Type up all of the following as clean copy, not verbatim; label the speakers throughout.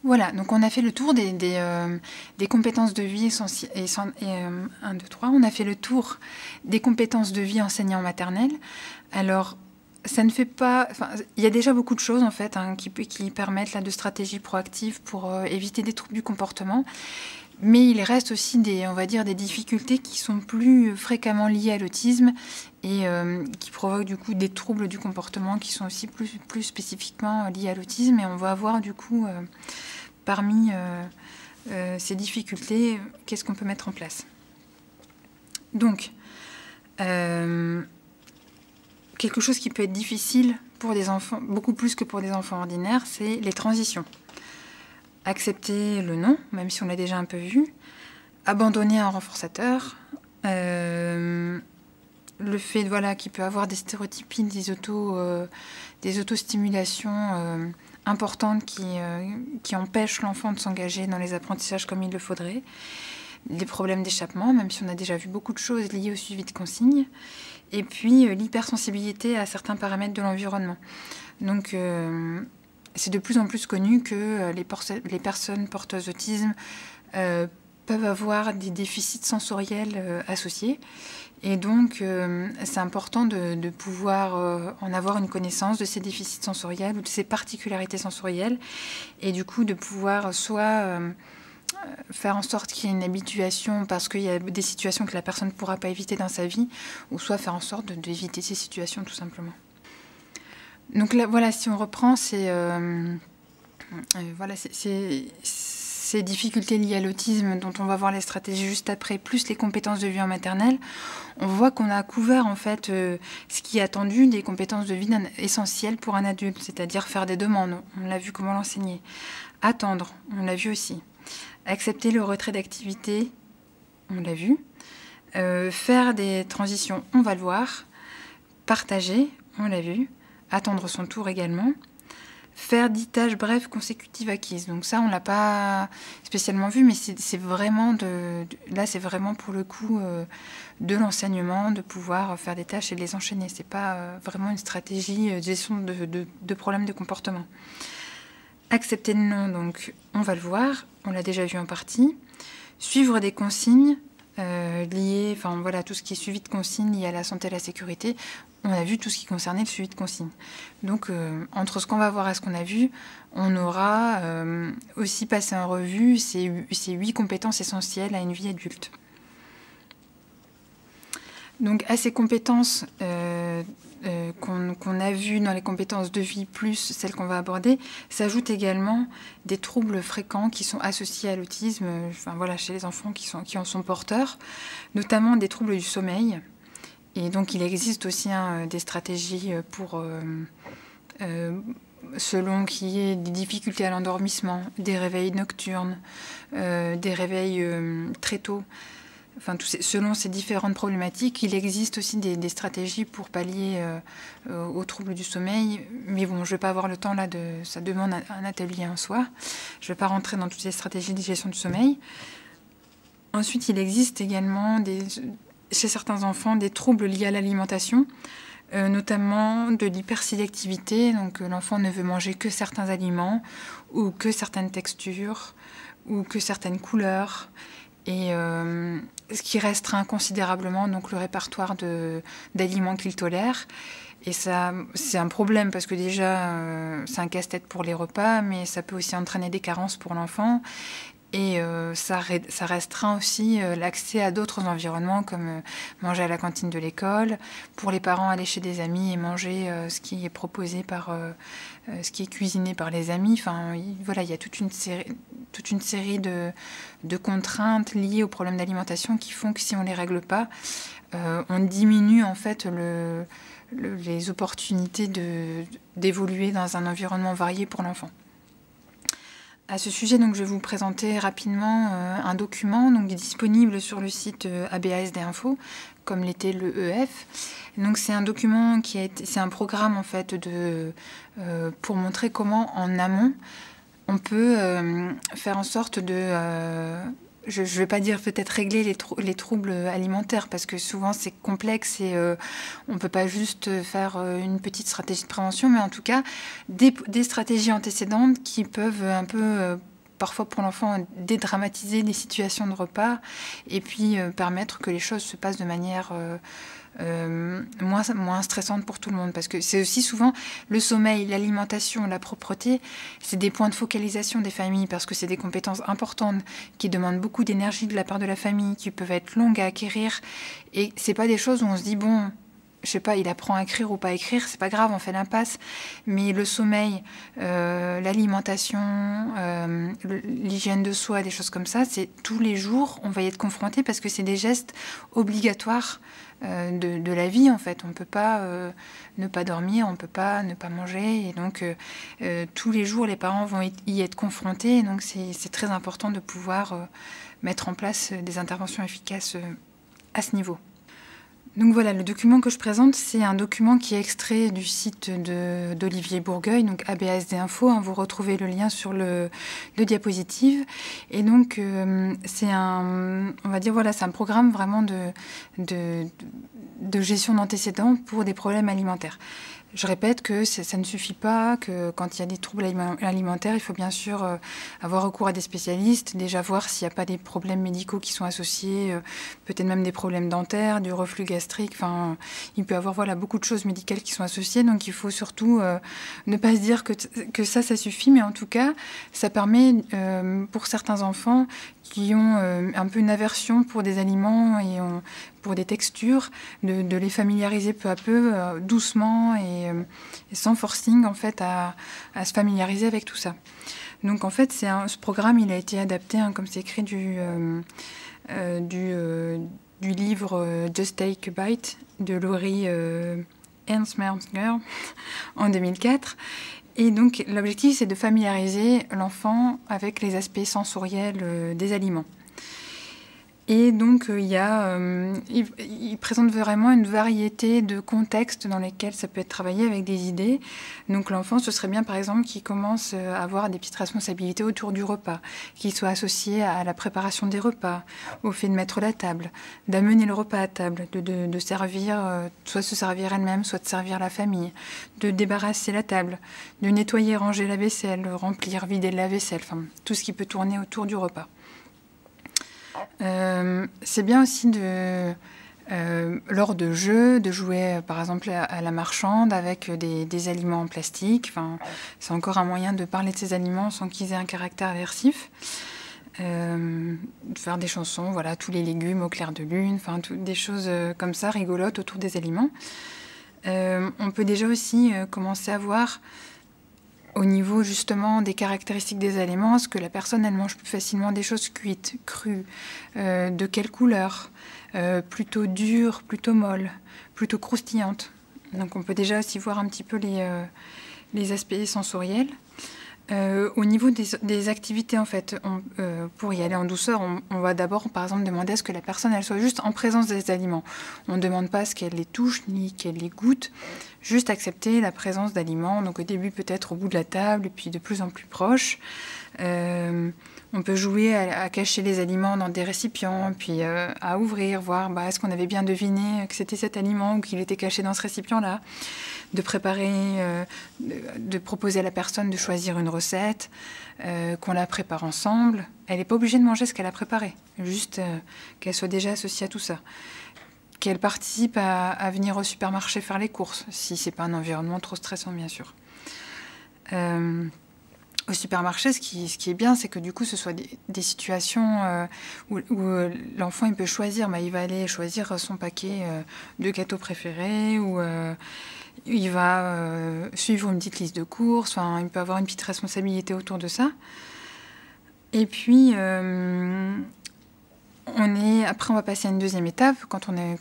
Speaker 1: Voilà, donc on a fait le tour des compétences de vie essentielles. 1, 2, 3. On a fait le tour des compétences de vie enseignant maternelle. Alors, ça ne fait pas... Enfin, il y a déjà beaucoup de choses, en fait, hein, qui permettent là, de stratégies proactives pour éviter des troubles du comportement. Mais il reste aussi on va dire, des difficultés qui sont plus fréquemment liées à l'autisme et qui provoquent du coup des troubles du comportement qui sont aussi plus spécifiquement liés à l'autisme. Et on va avoir du coup, parmi ces difficultés, qu'est-ce qu'on peut mettre en place. Donc, quelque chose qui peut être difficile pour des enfants, beaucoup plus que pour des enfants ordinaires, c'est les transitions. Accepter le non, même si on l'a déjà un peu vu, abandonner un renforçateur, le fait voilà, qu'il peut avoir des stéréotypies, des autostimulations importantes qui empêchent l'enfant de s'engager dans les apprentissages comme il le faudrait, des problèmes d'échappement, même si on a déjà vu beaucoup de choses liées au suivi de consignes, et puis l'hypersensibilité à certains paramètres de l'environnement. Donc, c'est de plus en plus connu que les personnes porteuses d'autisme peuvent avoir des déficits sensoriels associés. Et donc, c'est important de pouvoir en avoir une connaissance de ces déficits sensoriels ou de ces particularités sensorielles. Et du coup, de pouvoir soit faire en sorte qu'il y ait une habituation parce qu'il y a des situations que la personne ne pourra pas éviter dans sa vie, ou soit faire en sorte d'éviter ces situations tout simplement. Donc là, voilà, si on reprend, voilà, ces difficultés liées à l'autisme dont on va voir les stratégies juste après, plus les compétences de vie en maternelle, on voit qu'on a couvert en fait ce qui est attendu des compétences de vie essentielles pour un adulte, c'est-à-dire faire des demandes, on l'a vu comment l'enseigner, attendre, on l'a vu aussi, accepter le retrait d'activité, on l'a vu, faire des transitions, on va le voir, partager, on l'a vu, attendre son tour également, faire 10 tâches brèves consécutives acquises. Donc ça, on ne l'a pas spécialement vu, mais c'est vraiment là, c'est vraiment pour le coup de l'enseignement, de pouvoir faire des tâches et de les enchaîner. Ce n'est pas vraiment une stratégie de gestion de problèmes de comportement. Accepter le non, donc on va le voir, on l'a déjà vu en partie. Suivre des consignes liées, enfin voilà, tout ce qui est suivi de consignes liées à la santé et la sécurité. On a vu tout ce qui concernait le suivi de consignes. Donc, entre ce qu'on va voir et ce qu'on a vu, on aura aussi passé en revue ces 8 compétences essentielles à une vie adulte. Donc, à ces compétences qu'on a vues dans les compétences de vie, plus celles qu'on va aborder, s'ajoutent également des troubles fréquents qui sont associés à l'autisme, enfin, voilà, chez les enfants qui en sont porteurs, notamment des troubles du sommeil. Et donc, il existe aussi des stratégies pour, selon qu'il y ait des difficultés à l'endormissement, des réveils nocturnes, des réveils très tôt. Enfin, selon ces différentes problématiques, il existe aussi des stratégies pour pallier aux troubles du sommeil. Mais bon, je ne vais pas avoir le temps là, ça demande un atelier en soi. Je ne vais pas rentrer dans toutes ces stratégies de gestion du sommeil. Ensuite, il existe également chez certains enfants des troubles liés à l'alimentation, notamment de l'hypersélectivité, donc l'enfant ne veut manger que certains aliments, ou que certaines textures, ou que certaines couleurs, et ce qui restreint considérablement donc, le répertoire d'aliments qu'il tolère. Et ça, c'est un problème parce que déjà, c'est un casse-tête pour les repas, mais ça peut aussi entraîner des carences pour l'enfant. Et ça restreint aussi l'accès à d'autres environnements comme manger à la cantine de l'école, pour les parents aller chez des amis et manger ce qui est proposé ce qui est cuisiné par les amis. Enfin, voilà, il y a toute une série de contraintes liées aux problèmes d'alimentation qui font que si on ne les règle pas, on diminue en fait les opportunités d'évoluer dans un environnement varié pour l'enfant. À ce sujet, donc, je vais vous présenter rapidement un document donc, disponible sur le site ABASD Info, comme l'était l'EEF. Donc, c'est un document c'est un programme en fait pour montrer comment en amont on peut faire en sorte de je ne vais pas dire peut-être régler les troubles alimentaires, parce que souvent c'est complexe et on ne peut pas juste faire une petite stratégie de prévention, mais en tout cas des stratégies antécédentes qui peuvent un peu parfois pour l'enfant dédramatiser les situations de repas et puis permettre que les choses se passent de manière moins stressante pour tout le monde, parce que c'est aussi souvent le sommeil, l'alimentation, la propreté, c'est des points de focalisation des familles, parce que c'est des compétences importantes qui demandent beaucoup d'énergie de la part de la famille, qui peuvent être longues à acquérir, et c'est pas des choses où on se dit bon, je sais pas, il apprend à écrire ou pas à écrire, c'est pas grave, on fait l'impasse. Mais le sommeil, l'alimentation, l'hygiène de soi, des choses comme ça, c'est tous les jours, on va y être confronté, parce que c'est des gestes obligatoires de la vie, en fait. On ne peut pas ne pas dormir, on ne peut pas ne pas manger. Et donc, tous les jours, les parents vont y être confrontés. Et donc, c'est très important de pouvoir mettre en place des interventions efficaces à ce niveau. Donc voilà, le document que je présente, c'est un document qui est extrait du site d'Olivier Bourgueil, donc ABASD Info. Vous retrouvez le lien sur le diapositive. Et donc, c'est on va dire, voilà, c'est un programme vraiment de gestion d'antécédents pour des problèmes alimentaires. Je répète que ça ne suffit pas, que quand il y a des troubles alimentaires, il faut bien sûr avoir recours à des spécialistes, déjà voir s'il n'y a pas des problèmes médicaux qui sont associés, peut-être même des problèmes dentaires, du reflux gastrique, enfin, il peut y avoir voilà, beaucoup de choses médicales qui sont associées, donc il faut surtout ne pas se dire que ça suffit, mais en tout cas, ça permet pour certains enfants qui ont un peu une aversion pour des aliments et pour des textures, de les familiariser peu à peu, doucement et sans forcing en fait à se familiariser avec tout ça. Donc en fait, ce programme, il a été adapté, comme c'est écrit du livre Just Take a Bite de Laurie Ernstmerger en 2004. Et donc l'objectif, c'est de familiariser l'enfant avec les aspects sensoriels des aliments. Et donc, il présente vraiment une variété de contextes dans lesquels ça peut être travaillé avec des idées. Donc, l'enfant, ce serait bien, par exemple, qu'il commence à avoir des petites responsabilités autour du repas, qu'il soit associé à la préparation des repas, au fait de mettre la table, d'amener le repas à table, de servir, soit se servir elle-même, soit de servir la famille, de débarrasser la table, de nettoyer, ranger la vaisselle, remplir, vider la vaisselle, enfin, tout ce qui peut tourner autour du repas. C'est bien aussi lors de jeux, de jouer par exemple à la marchande avec des aliments en plastique. Enfin, c'est encore un moyen de parler de ces aliments sans qu'ils aient un caractère aversif. De faire des chansons, voilà, tous les légumes au clair de lune, enfin, des choses comme ça, rigolotes autour des aliments. On peut déjà aussi commencer à voir au niveau justement des caractéristiques des aliments, est-ce que la personne elle mange plus facilement des choses cuites, crues, de quelle couleur, plutôt dures, plutôt molles, plutôt croustillantes. Donc on peut déjà aussi voir un petit peu les aspects sensoriels. Au niveau des activités, en fait, pour y aller en douceur, on va d'abord, par exemple, demander à ce que la personne elle soit juste en présence des aliments. On ne demande pas à ce qu'elle les touche ni qu'elle les goûte, juste accepter la présence d'aliments. Donc au début, peut-être au bout de la table, et puis de plus en plus proche. On peut jouer à cacher les aliments dans des récipients, puis à ouvrir, voir est-ce qu'on avait bien deviné que c'était cet aliment ou qu'il était caché dans ce récipient-là. De préparer, de proposer à la personne de choisir une recette, qu'on la prépare ensemble. Elle n'est pas obligée de manger ce qu'elle a préparé, juste qu'elle soit déjà associée à tout ça. Qu'elle participe à venir au supermarché faire les courses, si ce n'est pas un environnement trop stressant, bien sûr. Au supermarché, ce qui est bien, c'est que du coup, ce soit des situations où l'enfant il peut choisir. Il va aller choisir son paquet de gâteaux préférés ou il va suivre une petite liste de courses. Enfin, il peut avoir une petite responsabilité autour de ça. Et puis, après, on va passer à une deuxième étape, quand on est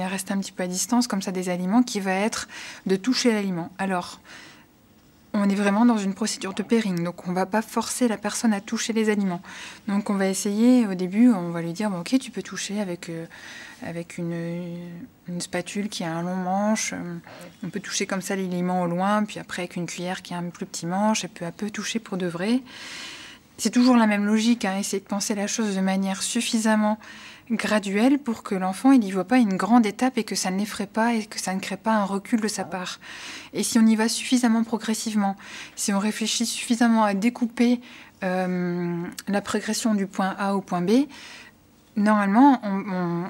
Speaker 1: resté un petit peu à distance, comme ça, des aliments, qui va être de toucher l'aliment. Alors, on est vraiment dans une procédure de pairing, donc on ne va pas forcer la personne à toucher les aliments. Donc on va essayer, au début, on va lui dire ok, tu peux toucher avec une spatule qui a un long manche, on peut toucher comme ça l'aliment au loin, puis après avec une cuillère qui a un plus petit manche, et peu à peu toucher pour de vrai. c'est toujours la même logique, hein, essayer de penser la chose de manière suffisamment graduelle pour que l'enfant il n'y voit pas une grande étape et que ça ne l'effraie pas et que ça ne crée pas un recul de sa part. Et si on y va suffisamment progressivement, si on réfléchit suffisamment à découper la progression du point A au point B, normalement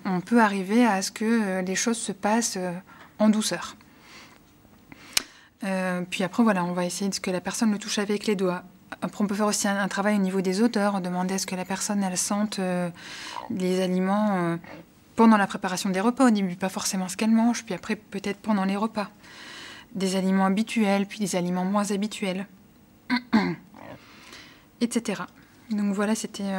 Speaker 1: on peut arriver à ce que les choses se passent en douceur. Puis après voilà, on va essayer de ce que la personne le touche avec les doigts. Après, on peut faire aussi un travail au niveau des odeurs, demander à ce que la personne elle sente les aliments pendant la préparation des repas, au début pas forcément ce qu'elle mange, puis après peut-être pendant les repas. Des aliments habituels, puis des aliments moins habituels, etc. Donc voilà, c'était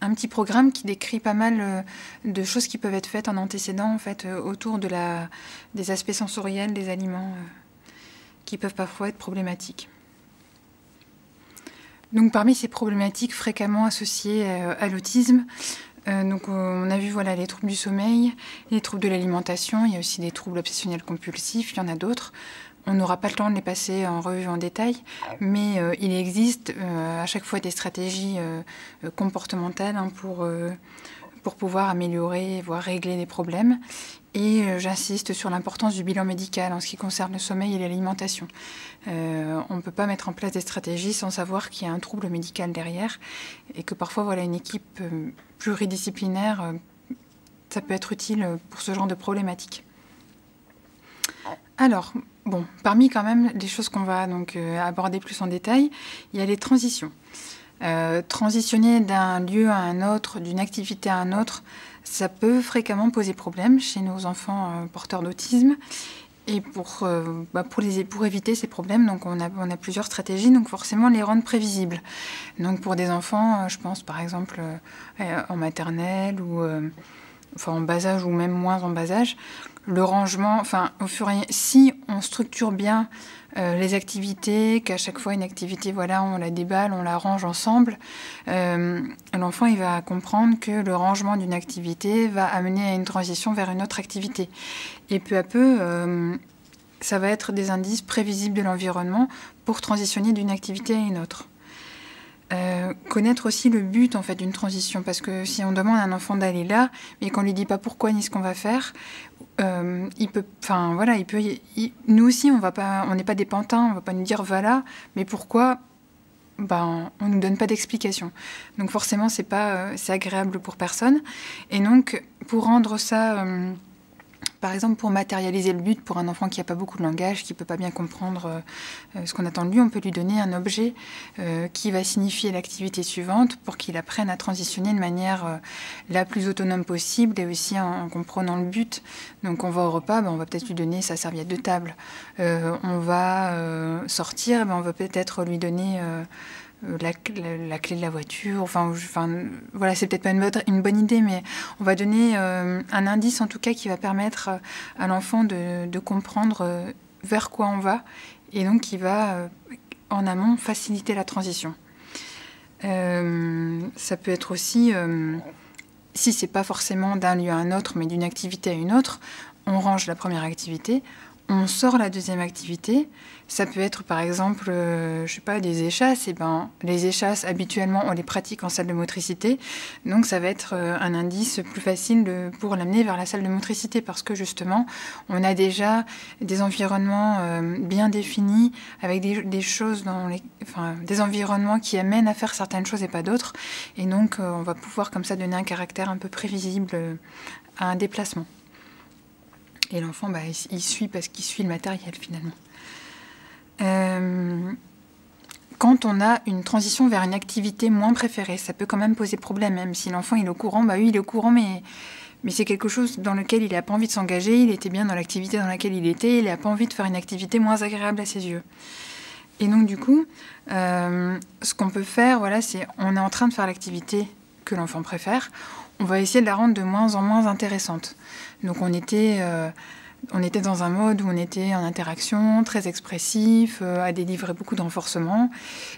Speaker 1: un petit programme qui décrit pas mal de choses qui peuvent être faites en antécédent, en fait, autour des aspects sensoriels des aliments qui peuvent parfois être problématiques. Donc parmi ces problématiques fréquemment associées à l'autisme, donc on a vu voilà, les troubles du sommeil, les troubles de l'alimentation, il y a aussi des troubles obsessionnels compulsifs, il y en a d'autres. On n'aura pas le temps de les passer en revue en détail, mais il existe à chaque fois des stratégies comportementales hein, pour pouvoir améliorer, voire régler les problèmes. Et j'insiste sur l'importance du bilan médical en ce qui concerne le sommeil et l'alimentation. On ne peut pas mettre en place des stratégies sans savoir qu'il y a un trouble médical derrière et que parfois voilà, une équipe pluridisciplinaire, ça peut être utile pour ce genre de problématiques. Alors, bon, parmi quand même les choses qu'on va donc aborder plus en détail, il y a les transitions. Transitionner d'un lieu à un autre, d'une activité à un autre, ça peut fréquemment poser problème chez nos enfants porteurs d'autisme. Et pour éviter ces problèmes, donc on a plusieurs stratégies, donc forcément les rendre prévisibles. Donc pour des enfants, je pense par exemple en maternelle ou en bas âge ou même moins en bas âge, le rangement, enfin si on structure bien les activités, qu'à chaque fois une activité, voilà, on la déballe, on la range ensemble, l'enfant il va comprendre que le rangement d'une activité va amener à une transition vers une autre activité. Et peu à peu, ça va être des indices prévisibles de l'environnement pour transitionner d'une activité à une autre. Connaître aussi le but en fait d'une transition, parce que si on demande à un enfant d'aller là, mais qu'on lui dit pas pourquoi ni ce qu'on va faire, nous aussi on n'est pas des pantins, on va pas nous dire voilà, mais pourquoi, on nous donne pas d'explication. Donc forcément c'est agréable pour personne, et donc pour rendre ça par exemple, pour matérialiser le but, pour un enfant qui n'a pas beaucoup de langage, qui ne peut pas bien comprendre ce qu'on attend de lui, on peut lui donner un objet qui va signifier l'activité suivante pour qu'il apprenne à transitionner de manière la plus autonome possible et aussi en comprenant le but. Donc on va au repas, on va peut-être lui donner sa serviette de table. On va sortir, on va peut-être lui donner la clé de la voiture, voilà, c'est peut-être pas une bonne idée, mais on va donner un indice en tout cas qui va permettre à l'enfant de comprendre vers quoi on va, et donc qui va en amont faciliter la transition. Ça peut être aussi, si c'est pas forcément d'un lieu à un autre, mais d'une activité à une autre, on range la première activité, on sort la deuxième activité. Ça peut être par exemple, des échasses. Les échasses, habituellement, on les pratique en salle de motricité. Donc ça va être un indice plus facile pour l'amener vers la salle de motricité, parce que justement, on a déjà des environnements bien définis, avec des choses des environnements qui amènent à faire certaines choses et pas d'autres. Et donc, on va pouvoir comme ça donner un caractère un peu prévisible à un déplacement. Et l'enfant, il suit parce qu'il suit le matériel, finalement. Quand on a une transition vers une activité moins préférée, ça peut quand même poser problème, même si l'enfant il est au courant, oui, il est au courant, mais c'est quelque chose dans lequel il n'a pas envie de s'engager, il était bien dans l'activité dans laquelle il était, il n'a pas envie de faire une activité moins agréable à ses yeux. Et donc, du coup, ce qu'on peut faire, c'est on est en train de faire l'activité que l'enfant préfère, on va essayer de la rendre de moins en moins intéressante. Donc on était dans un mode où on était en interaction, très expressif, à délivrer beaucoup de renforcement.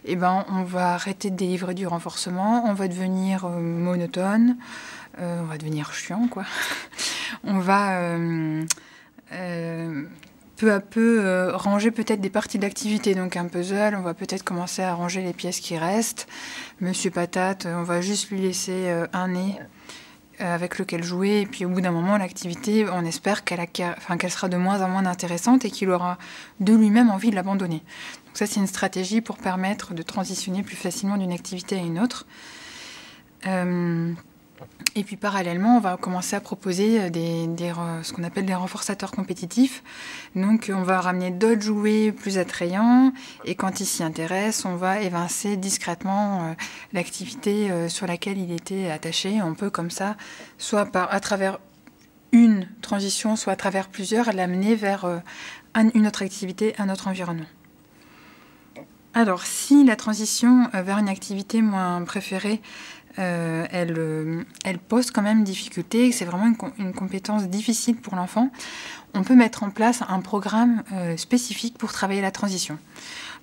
Speaker 1: Et on va arrêter de délivrer du renforcement, on va devenir monotone, on va devenir chiant, quoi. On va peu à peu ranger peut-être des parties de l'activité. Donc un puzzle, on va peut-être commencer à ranger les pièces qui restent. Monsieur Patate, on va juste lui laisser un nez avec lequel jouer. Et puis au bout d'un moment, l'activité, on espère qu'elle sera de moins en moins intéressante et qu'il aura de lui-même envie de l'abandonner. Donc ça, c'est une stratégie pour permettre de transitionner plus facilement d'une activité à une autre. Et puis parallèlement, on va commencer à proposer ce qu'on appelle des renforçateurs compétitifs. Donc on va ramener d'autres jouets plus attrayants et quand il s'y intéresse, on va évincer discrètement l'activité sur laquelle il était attaché. On peut comme ça, soit à travers une transition, soit à travers plusieurs, l'amener vers une autre activité, un autre environnement. Alors si la transition vers une activité moins préférée elle pose quand même difficulté, c'est vraiment une compétence difficile pour l'enfant. On peut mettre en place un programme spécifique pour travailler la transition.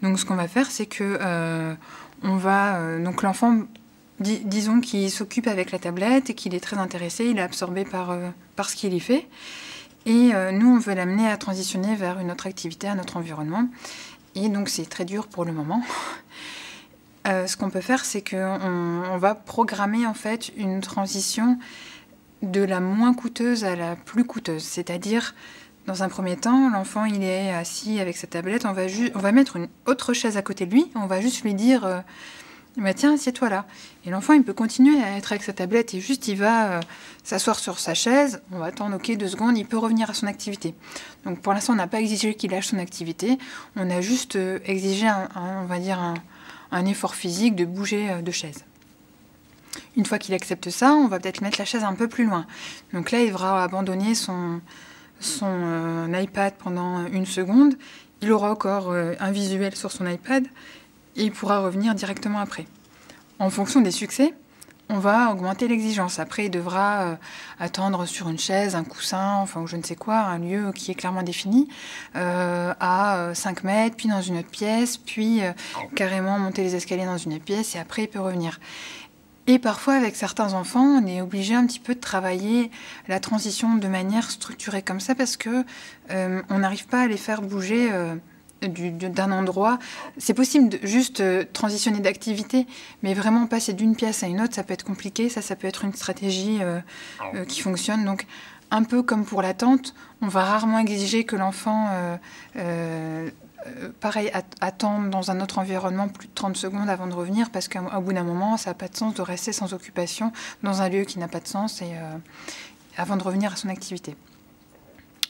Speaker 1: Donc ce qu'on va faire, c'est que donc l'enfant, disons qu'il s'occupe avec la tablette et qu'il est très intéressé, il est absorbé par ce qu'il y fait. Et nous, on veut l'amener à transitionner vers une autre activité, un autre environnement. Et donc c'est très dur pour le moment. Ce qu'on peut faire, c'est qu'on va programmer en fait une transition de la moins coûteuse à la plus coûteuse. C'est-à-dire, dans un premier temps, l'enfant il est assis avec sa tablette, on va mettre une autre chaise à côté de lui, on va juste lui dire bah, tiens, assieds-toi là. Et l'enfant il peut continuer à être avec sa tablette et juste il va s'asseoir sur sa chaise, on va attendre 2 secondes, il peut revenir à son activité. Donc pour l'instant, on n'a pas exigé qu'il lâche son activité, on a juste exigé on va dire un effort physique de bouger de chaise. Une fois qu'il accepte ça, on va peut-être mettre la chaise un peu plus loin. Donc là, il devra abandonner son iPad pendant 1 seconde. Il aura encore un visuel sur son iPad et il pourra revenir directement après. En fonction des succès, on va augmenter l'exigence. Après, il devra attendre sur une chaise, un coussin, enfin, ou je ne sais quoi, un lieu qui est clairement défini, à 5 mètres, puis dans une autre pièce, puis carrément monter les escaliers dans une autre pièce, et après, il peut revenir. Et parfois, avec certains enfants, on est obligé un petit peu de travailler la transition de manière structurée comme ça, parce que on n'arrive pas à les faire bouger d'un endroit. C'est possible de juste transitionner d'activité, mais vraiment passer d'une pièce à une autre, ça peut être compliqué. Ça peut être une stratégie qui fonctionne. Donc, un peu comme pour l'attente, on va rarement exiger que l'enfant, pareil, attende dans un autre environnement plus de 30 secondes avant de revenir, parce qu'au bout d'un moment, ça n'a pas de sens de rester sans occupation dans un lieu qui n'a pas de sens avant de revenir à son activité.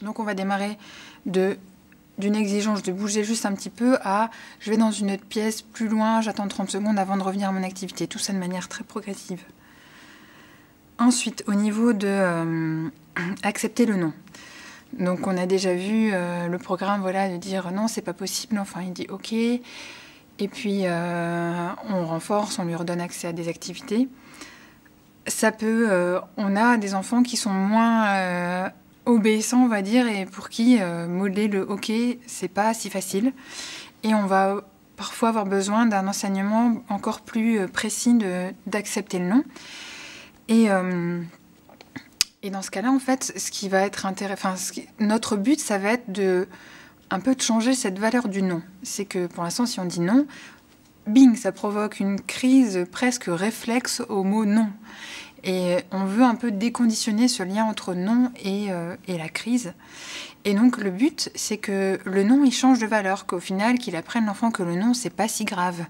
Speaker 1: Donc, on va démarrer d'une exigence de bouger juste un petit peu à je vais dans une autre pièce plus loin, j'attends 30 secondes avant de revenir à mon activité. Tout ça de manière très progressive. Ensuite, au niveau de accepter le non. Donc on a déjà vu le programme de dire non, c'est pas possible, l'enfant il dit ok. Et puis on renforce, on lui redonne accès à des activités. Ça peut, on a des enfants qui sont moins obéissants, on va dire, et pour qui modeler le OK, c'est pas si facile. Et on va parfois avoir besoin d'un enseignement encore plus précis d'accepter le non. Et dans ce cas-là, en fait, ce qui va être notre but, ça va être un peu de changer cette valeur du non. C'est que pour l'instant, si on dit non, bing, ça provoque une crise presque réflexe au mot non. Et on veut un peu déconditionner ce lien entre non et la crise. Et donc le but, c'est que le non, il change de valeur, qu'au final, qu'il apprenne l'enfant que le non, c'est pas si grave.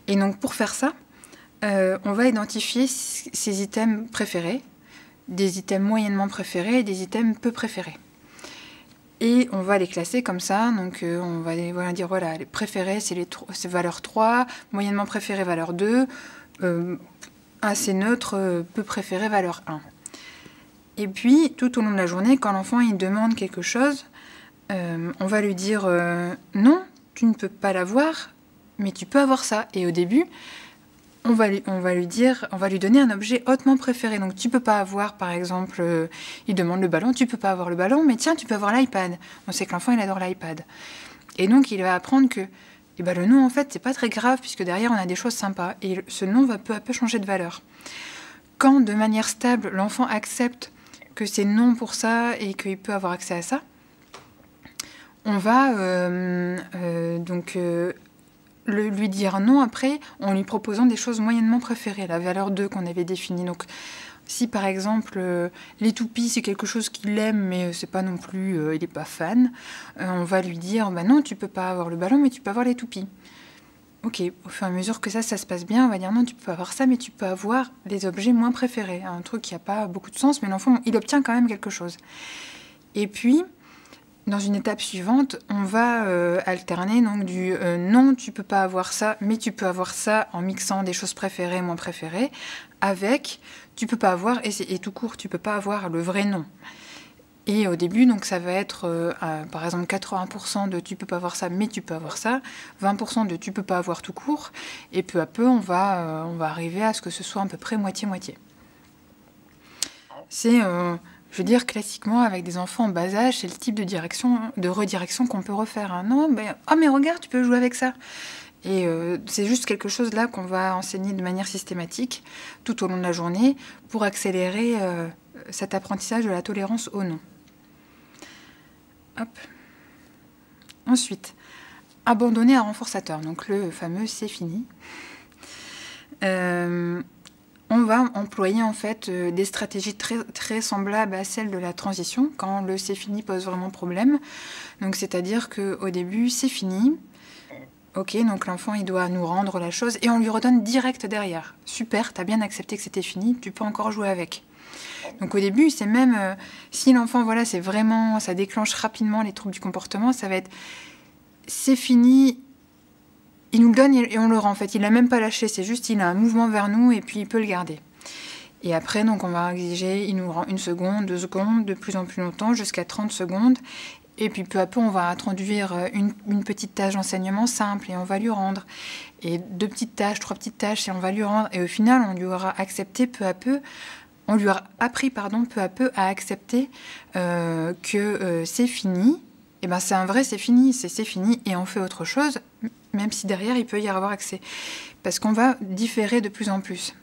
Speaker 1: Et donc pour faire ça, on va identifier ses items préférés, des items moyennement préférés et des items peu préférés. Et on va les classer comme ça. Donc on va dire, voilà, les préférés, c'est valeur 3, moyennement préféré, valeur 2, assez neutre, peu préféré, valeur 1. Et puis, tout au long de la journée, quand l'enfant il demande quelque chose, on va lui dire non, tu ne peux pas l'avoir, mais tu peux avoir ça. Et au début, on va lui donner un objet hautement préféré. Donc, tu peux pas avoir, par exemple, il demande le ballon, tu peux pas avoir le ballon, mais tiens, tu peux avoir l'iPad. On sait que l'enfant, il adore l'iPad. Et donc, il va apprendre que le non, en fait, c'est pas très grave, puisque derrière, on a des choses sympas. Et ce non va peu à peu changer de valeur. Quand, de manière stable, l'enfant accepte que c'est non pour ça et qu'il peut avoir accès à ça, on va lui dire non après en lui proposant des choses moyennement préférées, la valeur 2 qu'on avait définie. Donc, si par exemple les toupies c'est quelque chose qu'il aime mais c'est pas non plus, il n'est pas fan, on va lui dire bah non tu peux pas avoir le ballon mais tu peux avoir les toupies. Ok, au fur et à mesure que ça se passe bien, on va dire non tu peux pas avoir ça mais tu peux avoir les objets moins préférés, un truc qui n'a pas beaucoup de sens mais l'enfant il obtient quand même quelque chose. Et puis dans une étape suivante, on va alterner donc du non, tu peux pas avoir ça, mais tu peux avoir ça en mixant des choses préférées, moins préférées, avec tu peux pas avoir, et tout court, tu peux pas avoir le vrai non. Et au début, donc ça va être par exemple 80% de tu peux pas avoir ça, mais tu peux avoir ça, 20% de tu peux pas avoir tout court, et peu à peu, on va arriver à ce que ce soit à peu près moitié-moitié. C'est. Je veux dire, classiquement, avec des enfants en bas âge, c'est le type de redirection qu'on peut refaire. Hein. Non, mais regarde, tu peux jouer avec ça. Et c'est juste quelque chose là qu'on va enseigner de manière systématique tout au long de la journée pour accélérer cet apprentissage de la tolérance au non. Hop. Ensuite, abandonner un renforçateur. Donc le fameux c'est fini. On va employer en fait des stratégies très semblables à celles de la transition quand le c'est fini pose vraiment problème. Donc c'est-à-dire qu'au début c'est fini. Ok, donc l'enfant il doit nous rendre la chose et on lui redonne direct derrière. Super, t'as bien accepté que c'était fini, tu peux encore jouer avec. Donc au début c'est même si l'enfant voilà c'est vraiment ça déclenche rapidement les troubles du comportement, ça va être c'est fini. Il nous le donne et on le rend. En fait, il l'a même pas lâché. C'est juste, il a un mouvement vers nous et puis il peut le garder. Et après, donc, on va exiger, il nous rend 1 seconde, 2 secondes, de plus en plus longtemps, jusqu'à 30 secondes. Et puis, peu à peu, on va introduire une petite tâche d'enseignement simple et on va lui rendre. Et 2 petites tâches, 3 petites tâches et on va lui rendre. Et au final, on lui aura accepté peu à peu, on lui aura appris, pardon, peu à peu à accepter que c'est fini. Et ben c'est un vrai c'est fini et on fait autre chose, même si derrière il peut y avoir accès. Parce qu'on va différer de plus en plus.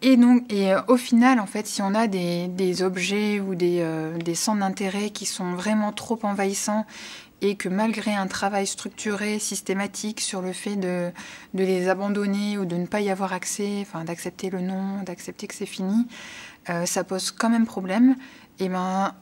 Speaker 1: Et donc, au final, en fait, si on a des objets ou des centres d'intérêt qui sont vraiment trop envahissants et que malgré un travail structuré, systématique sur le fait de les abandonner ou de ne pas y avoir accès, enfin d'accepter le non, d'accepter que c'est fini, ça pose quand même problème. Et ben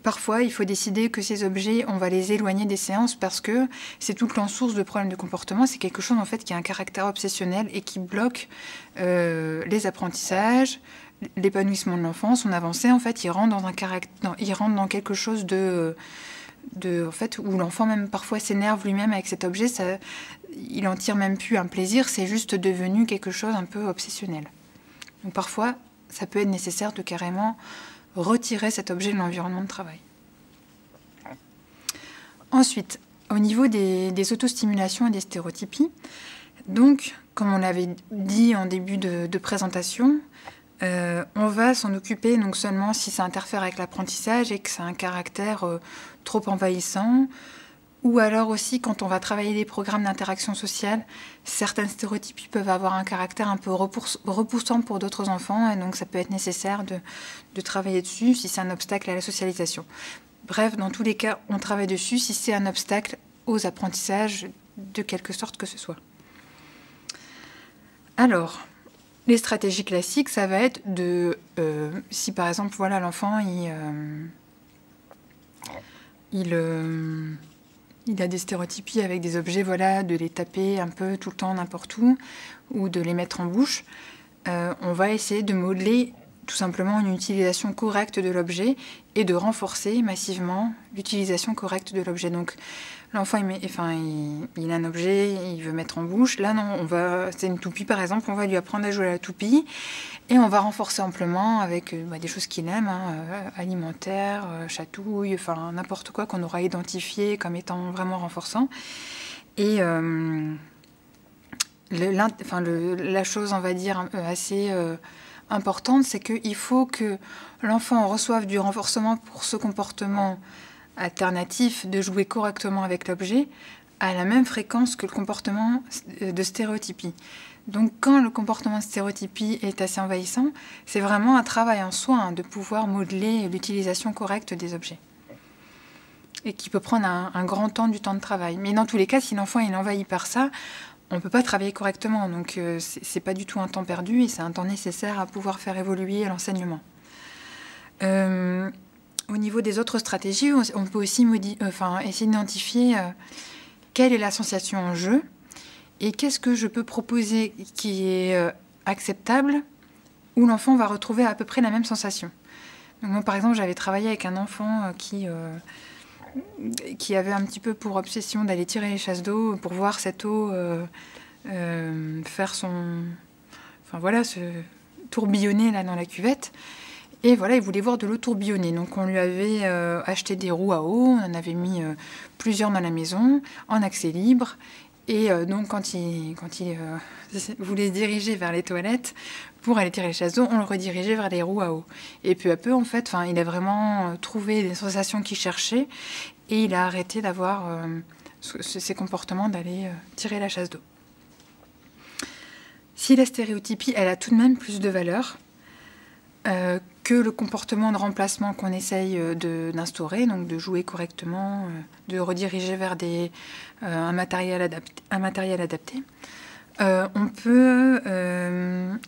Speaker 1: parfois, il faut décider que ces objets, on va les éloigner des séances parce que c'est toute leur source de problèmes de comportement. C'est quelque chose en fait qui a un caractère obsessionnel et qui bloque les apprentissages, l'épanouissement de l'enfant, son avancée. En fait, il rentre dans quelque chose en fait, où l'enfant même parfois s'énerve lui-même avec cet objet. Il en tire même plus un plaisir. C'est juste devenu quelque chose un peu obsessionnel. Donc parfois, ça peut être nécessaire de carrément retirer cet objet de l'environnement de travail. Ensuite, au niveau des autostimulations et des stéréotypies, donc, comme on l'avait dit en début de présentation, on va s'en occuper donc seulement si ça interfère avec l'apprentissage et que ça a un caractère trop envahissant, ou alors aussi quand on va travailler des programmes d'interaction sociale, certaines stéréotypies peuvent avoir un caractère un peu repoussant pour d'autres enfants, et donc ça peut être nécessaire de travailler dessus si c'est un obstacle à la socialisation. Bref, dans tous les cas, on travaille dessus si c'est un obstacle aux apprentissages de quelque sorte que ce soit. Alors, les stratégies classiques, ça va être si par exemple, voilà, l'enfant, il a des stéréotypies avec des objets, voilà, de les taper un peu tout le temps, n'importe où, ou de les mettre en bouche. On va essayer de modeler tout simplement une utilisation correcte de l'objet et de renforcer massivement l'utilisation correcte de l'objet. Donc, l'enfant, il a un objet, il veut mettre en bouche. Là, non, c'est une toupie par exemple, on va lui apprendre à jouer à la toupie et on va renforcer amplement avec des choses qu'il aime, alimentaires, chatouilles, enfin n'importe quoi qu'on aura identifié comme étant vraiment renforçant. Et la chose, on va dire, assez importante, c'est qu'il faut que l'enfant reçoive du renforcement pour ce comportement alternatif de jouer correctement avec l'objet à la même fréquence que le comportement de stéréotypie. Donc quand le comportement de stéréotypie est assez envahissant, c'est vraiment un travail en soi de pouvoir modeler l'utilisation correcte des objets. et qui peut prendre un grand temps du temps de travail. Mais dans tous les cas, si l'enfant est envahi par ça, on ne peut pas travailler correctement. Donc, c'est pas du tout un temps perdu et c'est un temps nécessaire à pouvoir faire évoluer l'enseignement. Au niveau des autres stratégies, on peut aussi essayer d'identifier quelle est la sensation en jeu et qu'est-ce que je peux proposer qui est acceptable, où l'enfant va retrouver à peu près la même sensation. Donc moi, par exemple, j'avais travaillé avec un enfant qui avait un petit peu pour obsession d'aller tirer les chasses d'eau pour voir cette eau faire se tourbillonner là dans la cuvette. Et voilà, il voulait voir de l'eau tourbillonner. Donc on lui avait acheté des roues à eau, on en avait mis plusieurs dans la maison, en accès libre. Et donc quand il voulait se diriger vers les toilettes pour aller tirer les chasses d'eau, on le redirigeait vers les roues à eau. Et peu à peu, en fait, il a vraiment trouvé des sensations qu'il cherchait et il a arrêté d'avoir ces comportements d'aller tirer la chasse d'eau. Si la stéréotypie, elle a tout de même plus de valeur que le comportement de remplacement qu'on essaye d'instaurer, donc de jouer correctement, de rediriger vers un matériel adapté, on peut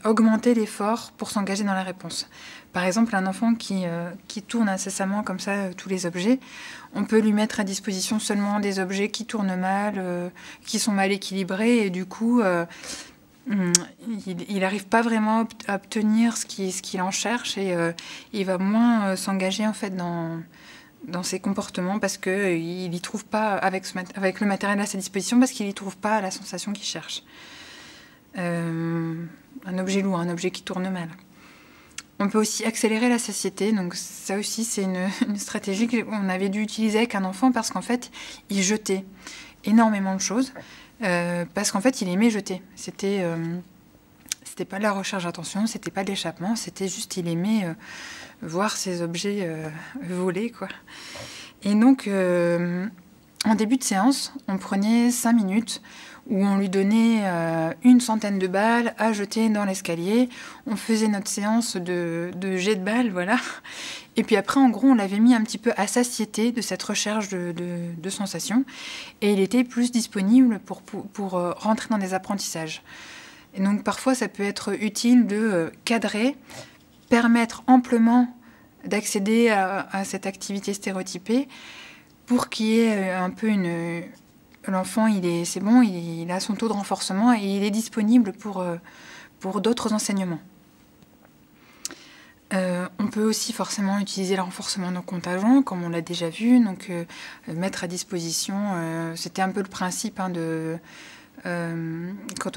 Speaker 1: augmenter l'effort pour s'engager dans la réponse. Par exemple, un enfant qui tourne incessamment comme ça tous les objets, on peut lui mettre à disposition seulement des objets qui tournent mal, qui sont mal équilibrés, et du coup, il n'arrive pas vraiment à obtenir ce qu'il en cherche et il va moins s'engager en fait dans ses comportements parce qu'il n'y trouve pas, avec le matériel à sa disposition, parce qu'il n'y trouve pas la sensation qu'il cherche. Un objet lourd, un objet qui tourne mal. On peut aussi accélérer la satiété, donc ça aussi c'est une stratégie qu'on avait dû utiliser avec un enfant parce qu'en fait il jetait énormément de choses. Parce qu'en fait, il aimait jeter. C'était pas de la recherche d'attention, c'était pas de l'échappement, c'était juste il aimait voir ces objets voler, quoi. Et donc, en début de séance, on prenait 5 minutes où on lui donnait une centaine de balles à jeter dans l'escalier. On faisait notre séance de jet de balles, voilà. Et puis après, en gros, on l'avait mis un petit peu à satiété de cette recherche de sensations. Et il était plus disponible pour rentrer dans des apprentissages. Et donc parfois, ça peut être utile de cadrer, permettre amplement d'accéder à cette activité stéréotypée pour qu'il y ait un peu l'enfant, c'est bon, il a son taux de renforcement et il est disponible pour d'autres enseignements. On peut aussi forcément utiliser le renforcement non contingent, comme on l'a déjà vu, donc mettre à disposition, c'était un peu le principe quand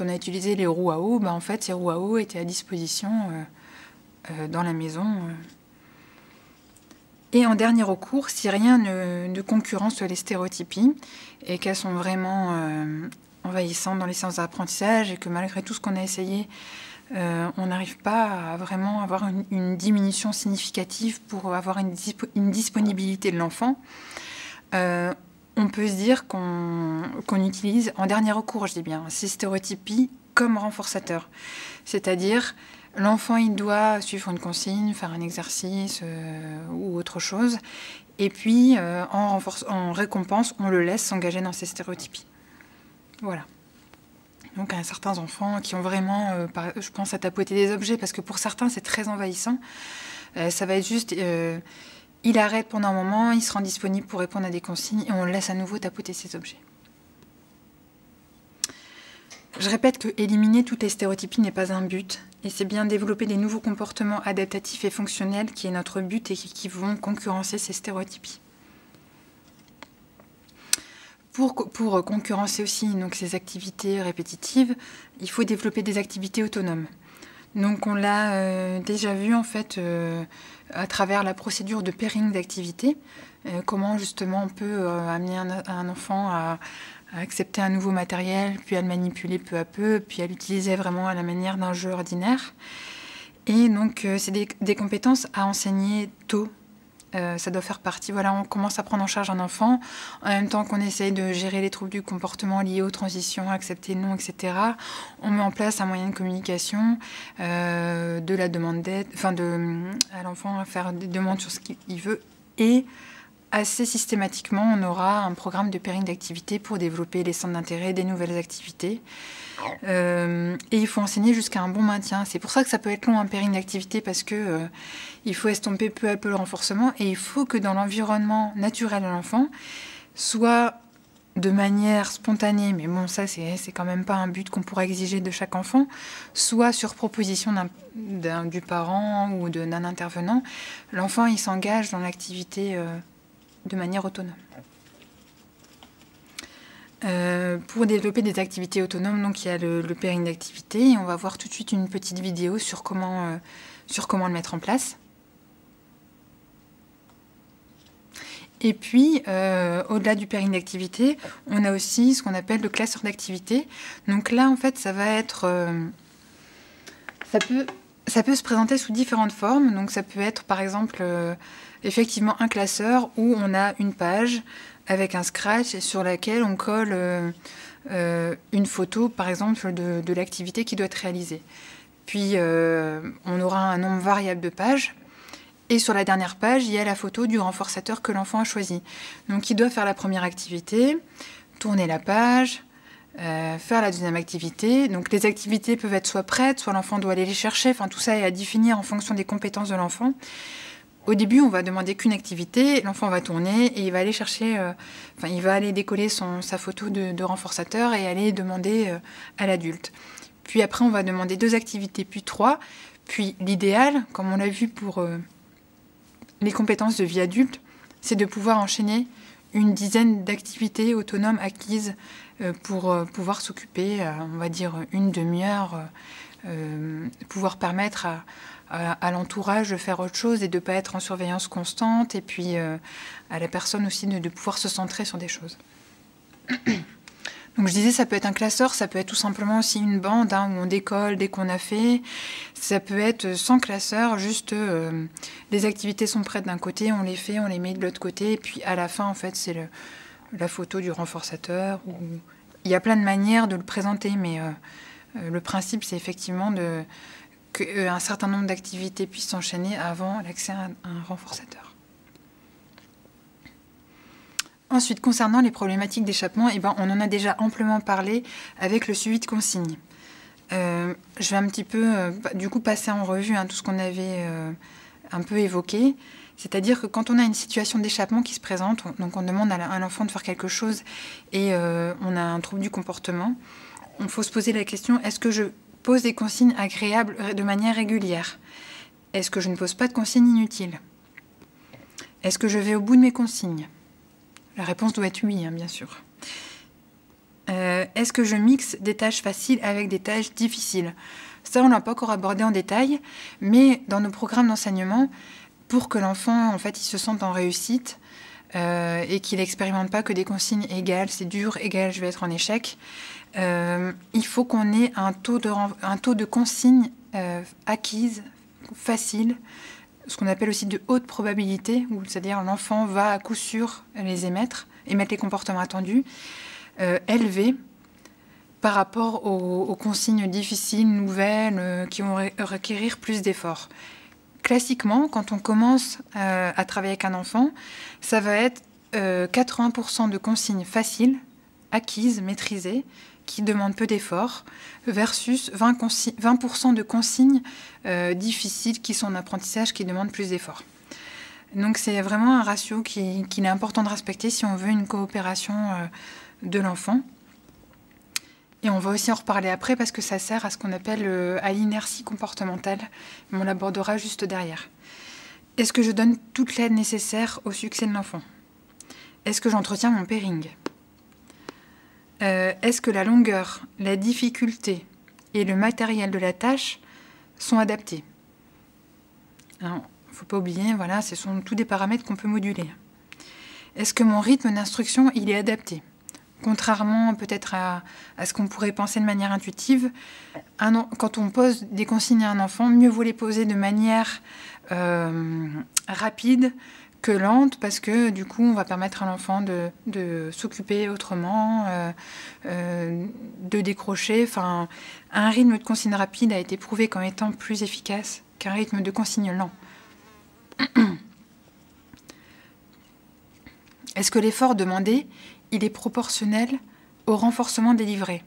Speaker 1: on a utilisé les roues à eau, en fait ces roues à eau étaient à disposition dans la maison. Et en dernier recours, si rien ne concurrence les stéréotypies et qu'elles sont vraiment envahissantes dans les séances d'apprentissage et que malgré tout ce qu'on a essayé, on n'arrive pas à vraiment avoir une diminution significative pour avoir une disponibilité de l'enfant, on peut se dire qu'on utilise, en dernier recours, je dis bien, ces stéréotypies comme renforçateurs. C'est-à-dire, l'enfant, il doit suivre une consigne, faire un exercice ou autre chose, et puis, en récompense, on le laisse s'engager dans ces stéréotypies. Voilà. Donc, à certains enfants qui ont vraiment, je pense à tapoter des objets, parce que pour certains, c'est très envahissant. Ça va être juste, il arrête pendant un moment, il se rend disponible pour répondre à des consignes, et on le laisse à nouveau tapoter ces objets. Je répète que éliminer toutes les stéréotypies n'est pas un but, et c'est bien développer des nouveaux comportements adaptatifs et fonctionnels qui est notre but et qui vont concurrencer ces stéréotypies. Pour concurrencer aussi donc, ces activités répétitives, il faut développer des activités autonomes. Donc on l'a déjà vu en fait à travers la procédure de pairing d'activités, comment justement on peut amener un enfant à accepter un nouveau matériel, puis à le manipuler peu à peu, puis à l'utiliser vraiment à la manière d'un jeu ordinaire. Et donc c'est des compétences à enseigner tôt. Ça doit faire partie, voilà, on commence à prendre en charge un enfant, en même temps qu'on essaye de gérer les troubles du comportement liés aux transitions, accepter le non, etc. On met en place un moyen de communication, de la demande d'aide, à l'enfant à faire des demandes sur ce qu'il veut, et assez systématiquement, on aura un programme de pairing d'activité pour développer les centres d'intérêt, des nouvelles activités. Et il faut enseigner jusqu'à un bon maintien. C'est pour ça que ça peut être long, un pairing d'activité, parce que il faut estomper peu à peu le renforcement, et il faut que dans l'environnement naturel de l'enfant, soit de manière spontanée, mais bon, ça c'est quand même pas un but qu'on pourra exiger de chaque enfant, soit sur proposition du parent ou d'un intervenant, l'enfant il s'engage dans l'activité de manière autonome. Pour développer des activités autonomes, donc il y a le pairing d'activité, et on va voir tout de suite une petite vidéo sur comment le mettre en place. Et puis, au-delà du pairing d'activité, on a aussi ce qu'on appelle le classeur d'activité. Donc là, en fait, ça va être... ça peut se présenter sous différentes formes. Donc ça peut être, par exemple, effectivement un classeur où on a une page avec un scratch sur laquelle on colle une photo, par exemple, de l'activité qui doit être réalisée. Puis, on aura un nombre variable de pages. Et sur la dernière page, il y a la photo du renforçateur que l'enfant a choisi. Donc, il doit faire la première activité, tourner la page, faire la deuxième activité. Donc, les activités peuvent être soit prêtes, soit l'enfant doit aller les chercher. Enfin, tout ça est à définir en fonction des compétences de l'enfant. Au début, on va demander qu'une activité, l'enfant va tourner et il va aller chercher, il va aller décoller sa photo de renforçateur et aller demander à l'adulte. Puis après, on va demander 2 activités, puis 3. Puis l'idéal, comme on l'a vu pour les compétences de vie adulte, c'est de pouvoir enchaîner une dizaine d'activités autonomes acquises pour pouvoir s'occuper, on va dire, une demi-heure, pouvoir permettre à l'entourage de faire autre chose et de ne pas être en surveillance constante, et puis à la personne aussi de pouvoir se centrer sur des choses. Donc je disais, ça peut être un classeur, ça peut être tout simplement aussi une bande où on décolle dès qu'on a fait. Ça peut être sans classeur, juste les activités sont prêtes d'un côté, on les fait, on les met de l'autre côté, et puis à la fin, en fait, c'est la photo du renforçateur. Il y a plein de manières de le présenter, mais le principe, c'est effectivement qu'un certain nombre d'activités puissent s'enchaîner avant l'accès à un renforçateur. Ensuite, concernant les problématiques d'échappement, on en a déjà amplement parlé avec le suivi de consignes. Je vais un petit peu, du coup, passer en revue tout ce qu'on avait un peu évoqué. C'est-à-dire que quand on a une situation d'échappement qui se présente, donc on demande à l'enfant de faire quelque chose et on a un trouble du comportement, il faut se poser la question, est-ce que je pose des consignes agréables de manière régulière? Est-ce que je ne pose pas de consignes inutiles? Est-ce que je vais au bout de mes consignes? La réponse doit être oui, bien sûr. Est-ce que je mixe des tâches faciles avec des tâches difficiles? Ça, on ne l'a pas encore abordé en détail, mais dans nos programmes d'enseignement, pour que l'enfant, en fait, il se sente en réussite et qu'il n'expérimente pas que des consignes égales, c'est dur, égal, je vais être en échec, il faut qu'on ait un taux de consignes acquises, faciles, ce qu'on appelle aussi de haute probabilité, c'est-à-dire l'enfant va à coup sûr les émettre les comportements attendus, élevés par rapport aux consignes difficiles, nouvelles, qui vont requérir plus d'efforts. Classiquement, quand on commence à travailler avec un enfant, ça va être 80% de consignes faciles, acquises, maîtrisées, qui demandent peu d'efforts, versus 20% de consignes difficiles qui sont en apprentissage, qui demandent plus d'efforts. Donc c'est vraiment un ratio qu'il est important de respecter si on veut une coopération de l'enfant. Et on va aussi en reparler après parce que ça sert à ce qu'on appelle à l'inertie comportementale, mais on l'abordera juste derrière. Est-ce que je donne toute l'aide nécessaire au succès de l'enfant? Est-ce que j'entretiens mon pairing? Est-ce que la longueur, la difficulté et le matériel de la tâche sont adaptés? Il ne faut pas oublier, voilà, ce sont tous des paramètres qu'on peut moduler. Est-ce que mon rythme d'instruction, il est adapté? Contrairement peut-être à ce qu'on pourrait penser de manière intuitive, quand on pose des consignes à un enfant, mieux vaut les poser de manière rapide que lente, parce que du coup on va permettre à l'enfant de s'occuper autrement, de décrocher. Enfin, un rythme de consigne rapide a été prouvé comme étant plus efficace qu'un rythme de consigne lent. Est-ce que l'effort demandé, il est proportionnel au renforcement délivré?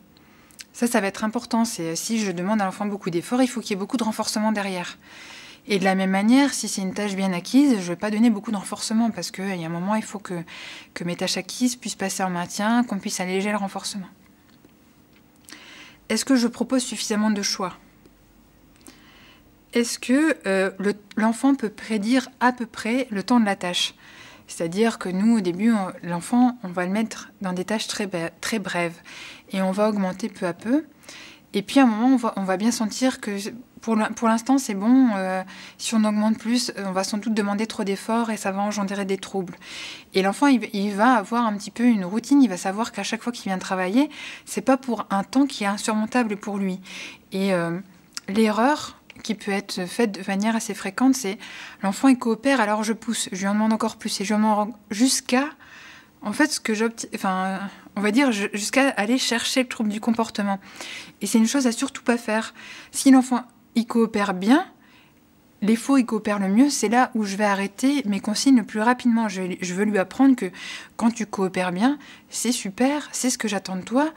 Speaker 1: Ça va être important. Si je demande à l'enfant beaucoup d'efforts, il faut qu'il y ait beaucoup de renforcement derrière. Et de la même manière, si c'est une tâche bien acquise, je ne vais pas donner beaucoup de renforcement parce qu'il y a un moment, il faut que mes tâches acquises puissent passer en maintien, qu'on puisse alléger le renforcement. Est-ce que je propose suffisamment de choix? Est-ce que l'enfant peut prédire à peu près le temps de la tâche? C'est-à-dire que nous, au début, l'enfant, on va le mettre dans des tâches très brèves et on va augmenter peu à peu. Et puis à un moment, on va bien sentir que pour l'instant, c'est bon. Si on augmente plus, on va sans doute demander trop d'efforts et ça va engendrer des troubles. Et l'enfant, il va avoir un petit peu une routine. Il va savoir qu'à chaque fois qu'il vient travailler, c'est pas pour un temps qui est insurmontable pour lui. Et l'erreur qui peut être faite de manière assez fréquente, c'est l'enfant, il coopère, alors je pousse. Je lui en demande encore plus et je lui en demande jusqu'à... En fait, on va dire jusqu'à aller chercher le trouble du comportement. Et c'est une chose à surtout pas faire. Si l'enfant, il coopère bien, les faux, il coopère le mieux, c'est là où je vais arrêter mes consignes le plus rapidement. Je veux lui apprendre que quand tu coopères bien, c'est super, c'est ce que j'attends de toi.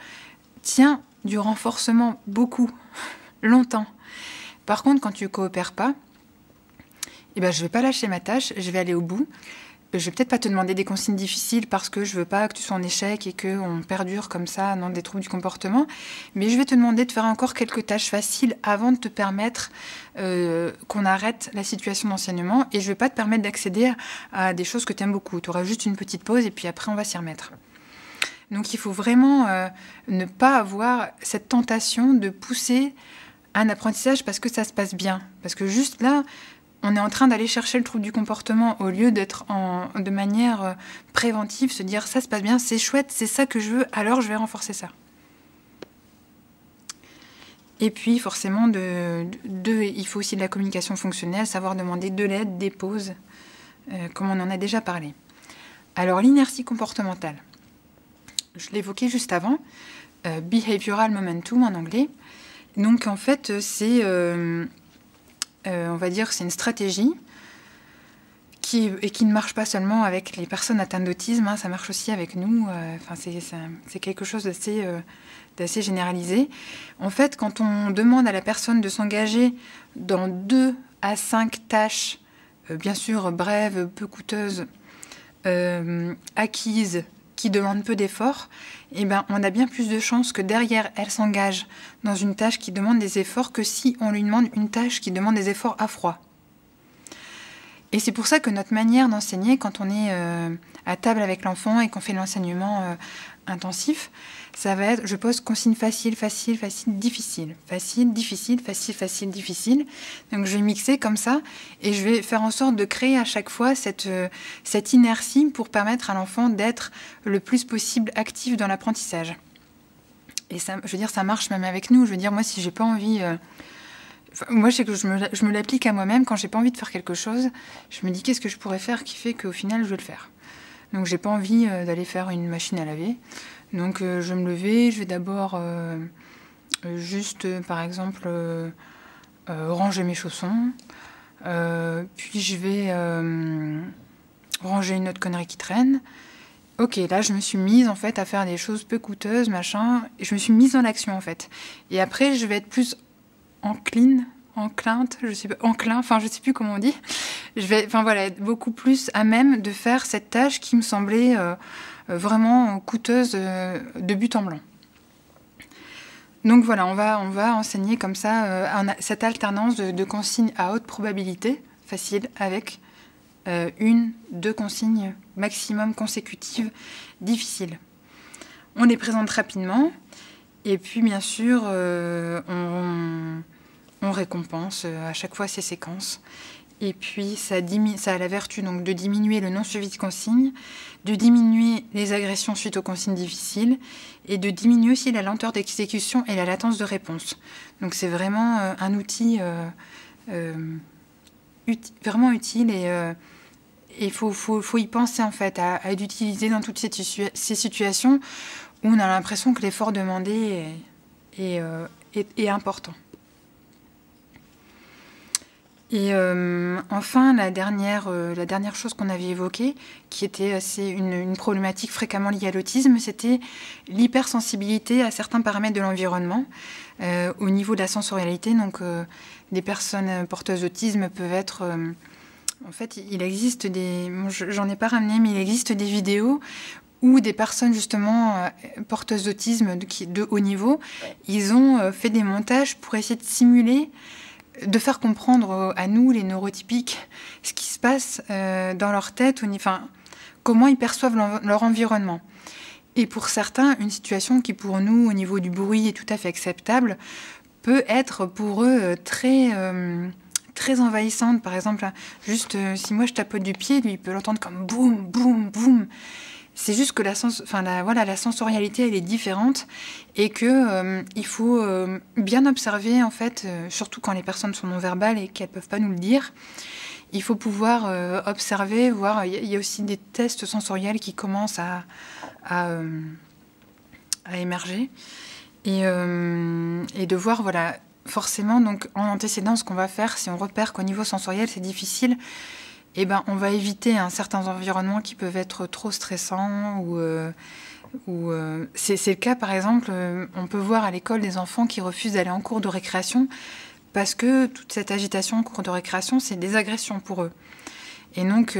Speaker 1: Tiens, du renforcement, beaucoup, longtemps. Par contre, quand tu coopères pas, je ne vais pas lâcher ma tâche, je vais aller au bout. Je vais peut-être pas te demander des consignes difficiles parce que je veux pas que tu sois en échec et qu'on perdure comme ça dans des troubles du comportement, mais je vais te demander de faire encore quelques tâches faciles avant de te permettre qu'on arrête la situation d'enseignement, et je vais pas te permettre d'accéder à des choses que tu aimes beaucoup. Tu auras juste une petite pause et puis après on va s'y remettre. Donc il faut vraiment ne pas avoir cette tentation de pousser un apprentissage parce que ça se passe bien, parce que juste là, on est en train d'aller chercher le trouble du comportement au lieu d'être de manière préventive, se dire ça se passe bien, c'est chouette, c'est ça que je veux, alors je vais renforcer ça. Et puis forcément, il faut aussi de la communication fonctionnelle, savoir demander de l'aide, des pauses, comme on en a déjà parlé. Alors l'inertie comportementale, je l'évoquais juste avant, behavioral momentum en anglais. Donc en fait, c'est... on va dire que c'est une stratégie qui ne marche pas seulement avec les personnes atteintes d'autisme, ça marche aussi avec nous. C'est quelque chose d'assez généralisé. En fait, quand on demande à la personne de s'engager dans 2 à 5 tâches, bien sûr brèves, peu coûteuses, acquises, qui demandent peu d'efforts, on a bien plus de chances que derrière, elle s'engage dans une tâche qui demande des efforts que si on lui demande une tâche qui demande des efforts à froid. Et c'est pour ça que notre manière d'enseigner, quand on est à table avec l'enfant et qu'on fait l'enseignement intensif, ça va être, je pose consigne facile, facile, facile, difficile. Facile, difficile, facile, facile, difficile. Donc je vais mixer comme ça et je vais faire en sorte de créer à chaque fois cette inertie pour permettre à l'enfant d'être le plus possible actif dans l'apprentissage. Et ça, je veux dire, ça marche même avec nous. Je veux dire, moi, si j'ai pas envie... moi, je sais que je me l'applique à moi-même. Quand j'ai pas envie de faire quelque chose, je me dis qu'est-ce que je pourrais faire qui fait qu'au final, je vais le faire. Donc, j'ai pas envie d'aller faire une machine à laver. Donc, je vais me lever. Je vais d'abord juste, par exemple, ranger mes chaussons. Puis, je vais ranger une autre connerie qui traîne. Ok, là, je me suis mise, en fait, à faire des choses peu coûteuses, machin. Et je me suis mise dans l'action, en fait. Et après, je vais être plus enclinte, je sais plus comment on dit. Je vais, être beaucoup plus à même de faire cette tâche qui me semblait vraiment coûteuse de but en blanc. Donc voilà, on va enseigner comme ça cette alternance de consignes à haute probabilité, facile, avec 1-2 consignes maximum consécutives, difficiles. On les présente rapidement. Et puis, bien sûr, on récompense à chaque fois ces séquences. Et puis, ça a la vertu donc, de diminuer le non-suivi de consignes, de diminuer les agressions suite aux consignes difficiles et de diminuer aussi la lenteur d'exécution et la latence de réponse. Donc, c'est vraiment un outil vraiment utile et il faut y penser, en fait, à l'utiliser dans toutes ces situations où on a l'impression que l'effort demandé est important. Et enfin, la dernière chose qu'on avait évoquée, qui était une problématique fréquemment liée à l'autisme, c'était l'hypersensibilité à certains paramètres de l'environnement au niveau de la sensorialité. Donc, les personnes porteuses d'autisme peuvent être... en fait, il existe des... Bon, j'en ai pas ramené, mais il existe des vidéos où des personnes justement porteuses d'autisme de haut niveau, ils ont fait des montages pour essayer de simuler, de faire comprendre à nous, les neurotypiques, ce qui se passe dans leur tête, enfin, comment ils perçoivent leur environnement. Et pour certains, une situation qui pour nous, au niveau du bruit, est tout à fait acceptable, peut être pour eux très envahissante. Par exemple, juste si moi je tapote du pied, lui, il peut l'entendre comme boum, boum, boum. C'est juste que la sensorialité, elle est différente et que il faut bien observer, en fait, surtout quand les personnes sont non-verbales et qu'elles ne peuvent pas nous le dire. Il faut pouvoir observer, voir. Il y a aussi des tests sensoriels qui commencent à émerger et de voir, voilà, forcément, donc en antécédent, ce qu'on va faire, si on repère qu'au niveau sensoriel, c'est difficile, eh ben, on va éviter certains environnements qui peuvent être trop stressants c'est le cas, par exemple, on peut voir à l'école des enfants qui refusent d'aller en cours de récréation parce que toute cette agitation en cours de récréation, c'est des agressions pour eux. Et donc,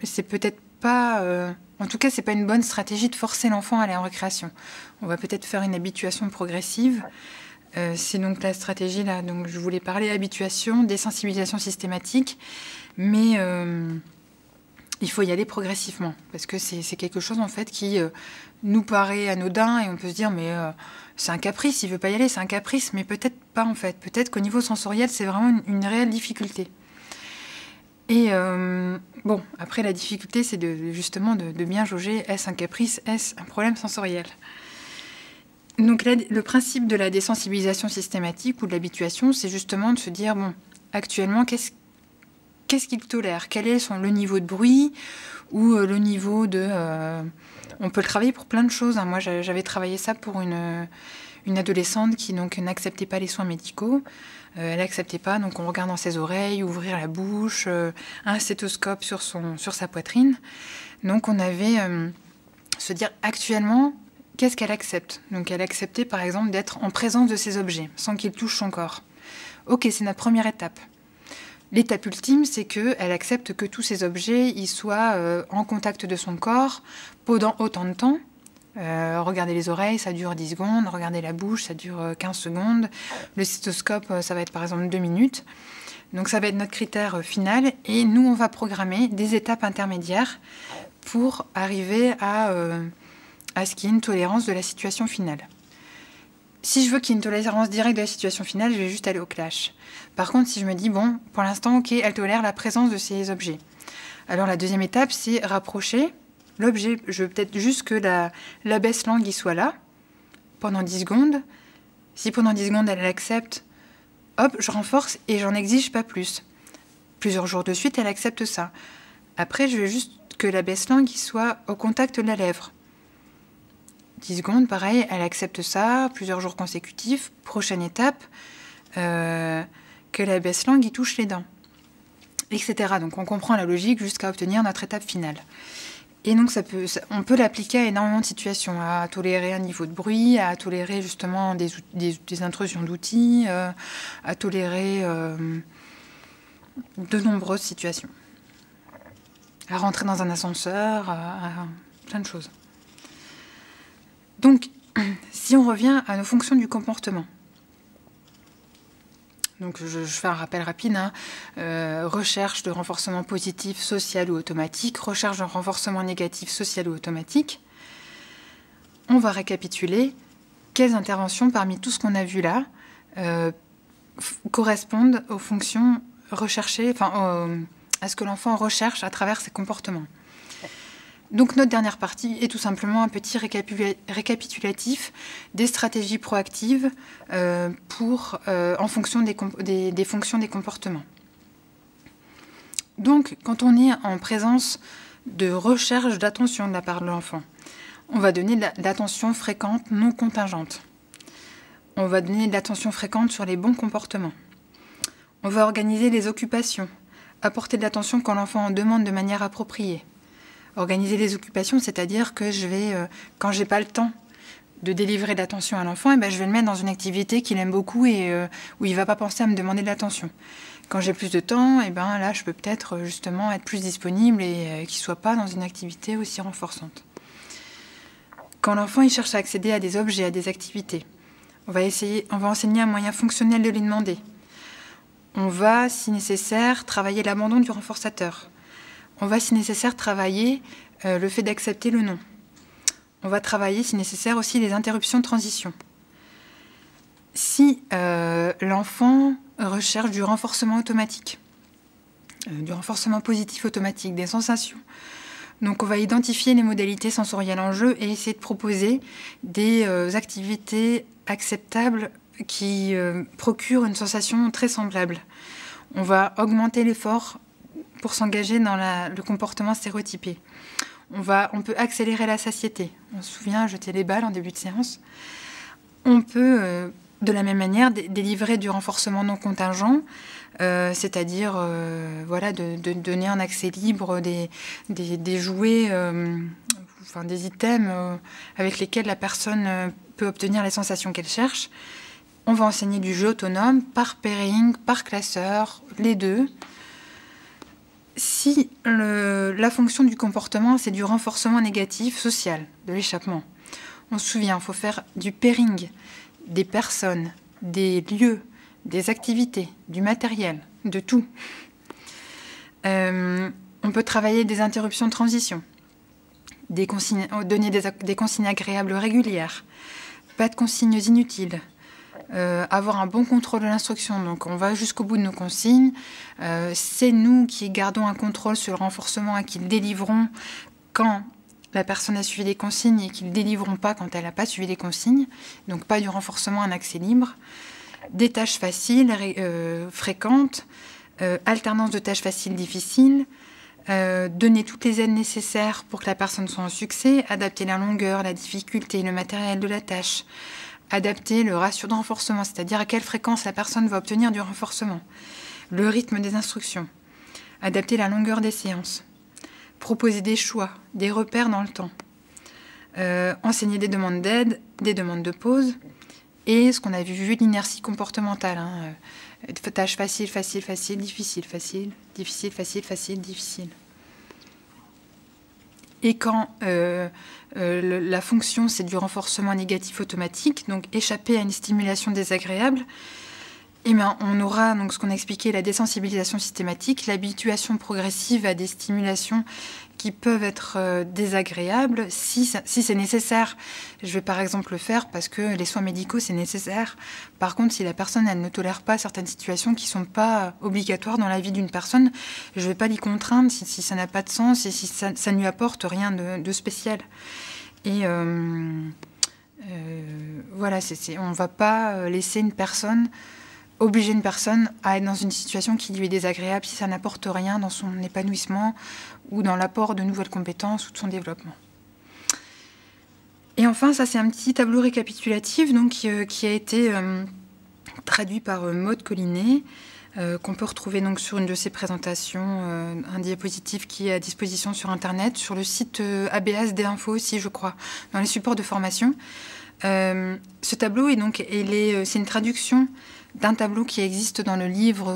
Speaker 1: c'est peut-être pas... en tout cas, c'est pas une bonne stratégie de forcer l'enfant à aller en récréation. On va peut-être faire une habituation progressive. C'est donc la stratégie, là, donc je voulais parler habituation, désensibilisation systématique, mais il faut y aller progressivement, parce que c'est quelque chose, en fait, qui nous paraît anodin, et on peut se dire, mais c'est un caprice, il veut pas y aller, c'est un caprice, mais peut-être pas, en fait. Peut-être qu'au niveau sensoriel, c'est vraiment une réelle difficulté. Et bon, après, la difficulté, c'est justement de bien jauger, est-ce un caprice, est-ce un problème sensoriel ? Donc le principe de la désensibilisation systématique ou de l'habituation, c'est justement de se dire, bon, actuellement, qu'est-ce qu'il tolère ? Quel est le niveau de bruit ou le niveau de... on peut le travailler pour plein de choses. Hein. Moi, j'avais travaillé ça pour une adolescente qui donc n'acceptait pas les soins médicaux. Elle n'acceptait pas, donc on regarde dans ses oreilles, ouvrir la bouche, un stéthoscope sur sa poitrine. Donc on avait se dire actuellement... Qu'est-ce qu'elle accepte ? Donc elle acceptait par exemple d'être en présence de ces objets, sans qu'ils touchent son corps. Ok, c'est notre première étape. L'étape ultime, c'est qu'elle accepte que tous ces objets ils soient en contact de son corps pendant autant de temps. Regardez les oreilles, ça dure 10 secondes. Regardez la bouche, ça dure 15 secondes. Le stéthoscope, ça va être par exemple 2 minutes. Donc ça va être notre critère final. Et nous, on va programmer des étapes intermédiaires pour arriver à ce qu'il y ait une tolérance de la situation finale. Si je veux qu'il y ait une tolérance directe de la situation finale, je vais juste aller au clash. Par contre, si je me dis, bon, pour l'instant, ok, elle tolère la présence de ces objets. Alors la deuxième étape, c'est rapprocher l'objet. Je veux peut-être juste que la baisse-langue y soit là, pendant 10 secondes. Si pendant 10 secondes, elle l'accepte, hop, je renforce et j'en exige pas plus. Plusieurs jours de suite, elle accepte ça. Après, je veux juste que la baisse-langue y soit au contact de la lèvre. 10 secondes, pareil, elle accepte ça, plusieurs jours consécutifs. Prochaine étape, que la baisse-langue y touche les dents, etc. Donc on comprend la logique jusqu'à obtenir notre étape finale. Et donc on peut l'appliquer à énormément de situations, à tolérer un niveau de bruit, à tolérer justement des intrusions d'outils, à tolérer de nombreuses situations. À rentrer dans un ascenseur, à plein de choses. Donc, si on revient à nos fonctions du comportement, donc je fais un rappel rapide, hein. Recherche de renforcement positif, social ou automatique, recherche de renforcement négatif, social ou automatique. On va récapituler quelles interventions parmi tout ce qu'on a vu là correspondent aux fonctions recherchées, enfin à ce que l'enfant recherche à travers ses comportements. Donc notre dernière partie est tout simplement un petit récapitulatif des stratégies proactives en fonction des fonctions des comportements. Donc quand on est en présence de recherche d'attention de la part de l'enfant, on va donner de l'attention fréquente non contingente. On va donner de l'attention fréquente sur les bons comportements. On va organiser les occupations, apporter de l'attention quand l'enfant en demande de manière appropriée. Organiser les occupations, c'est-à-dire que quand j'ai pas le temps de délivrer de l'attention à l'enfant, je vais le mettre dans une activité qu'il aime beaucoup et où il va pas penser à me demander de l'attention. Quand j'ai plus de temps, là, je peux peut-être justement être plus disponible et qu'il soit pas dans une activité aussi renforçante. Quand l'enfant il cherche à accéder à des objets, à des activités, on va enseigner un moyen fonctionnel de lui demander. On va, si nécessaire, travailler l'abandon du renforçateur. On va, si nécessaire, travailler le fait d'accepter le non. On va travailler, si nécessaire, aussi les interruptions de transition. Si l'enfant recherche du renforcement automatique, du renforcement positif automatique, des sensations, donc on va identifier les modalités sensorielles en jeu et essayer de proposer des activités acceptables qui procurent une sensation très semblable. On va augmenter l'effort pour s'engager dans le comportement stéréotypé. On peut accélérer la satiété. On se souvient, jeter les balles en début de séance. On peut, de la même manière, délivrer du renforcement non contingent, c'est-à-dire de donner en accès libre des jouets, des items avec lesquels la personne peut obtenir les sensations qu'elle cherche. On va enseigner du jeu autonome par pairing, par classeur, les deux. Si la fonction du comportement, c'est du renforcement négatif social, de l'échappement, on se souvient, il faut faire du pairing, des personnes, des lieux, des activités, du matériel, de tout. On peut travailler des interruptions de transition, donner des consignes agréables régulières, pas de consignes inutiles, avoir un bon contrôle de l'instruction. Donc on va jusqu'au bout de nos consignes. C'est nous qui gardons un contrôle sur le renforcement et qui le délivrons quand la personne a suivi les consignes et qui ne le délivront pas quand elle n'a pas suivi les consignes. Donc pas du renforcement, un accès libre. Des tâches faciles, fréquentes, alternance de tâches faciles, difficiles, donner toutes les aides nécessaires pour que la personne soit en succès, adapter la longueur, la difficulté, le matériel de la tâche, adapter le ratio de renforcement, c'est-à-dire à quelle fréquence la personne va obtenir du renforcement, le rythme des instructions, adapter la longueur des séances, proposer des choix, des repères dans le temps, enseigner des demandes d'aide, des demandes de pause, et ce qu'on a vu, l'inertie comportementale. Tâches facile, facile, facile, difficile, facile, difficile, facile, facile, difficile. Et quand la fonction, c'est du renforcement négatif automatique, donc échapper à une stimulation désagréable, on aura donc ce qu'on a expliqué, la désensibilisation systématique, l'habituation progressive à des stimulations qui peuvent être désagréables. Si c'est nécessaire, je vais par exemple le faire parce que les soins médicaux, c'est nécessaire. Par contre, si la personne elle ne tolère pas certaines situations qui ne sont pas obligatoires dans la vie d'une personne, je ne vais pas l'y contraindre si ça n'a pas de sens et si ça ne lui apporte rien de spécial. Et voilà, on ne va pas laisser obliger une personne à être dans une situation qui lui est désagréable si ça n'apporte rien dans son épanouissement ou dans l'apport de nouvelles compétences ou de son développement. Et enfin, ça c'est un petit tableau récapitulatif donc, qui a été traduit par Maude Collinet, qu'on peut retrouver donc, sur une de ses présentations, un diapositive qui est à disposition sur Internet, sur le site ABSD Info aussi, je crois, dans les supports de formation. Ce tableau, c'est une traduction d'un tableau qui existe dans le livre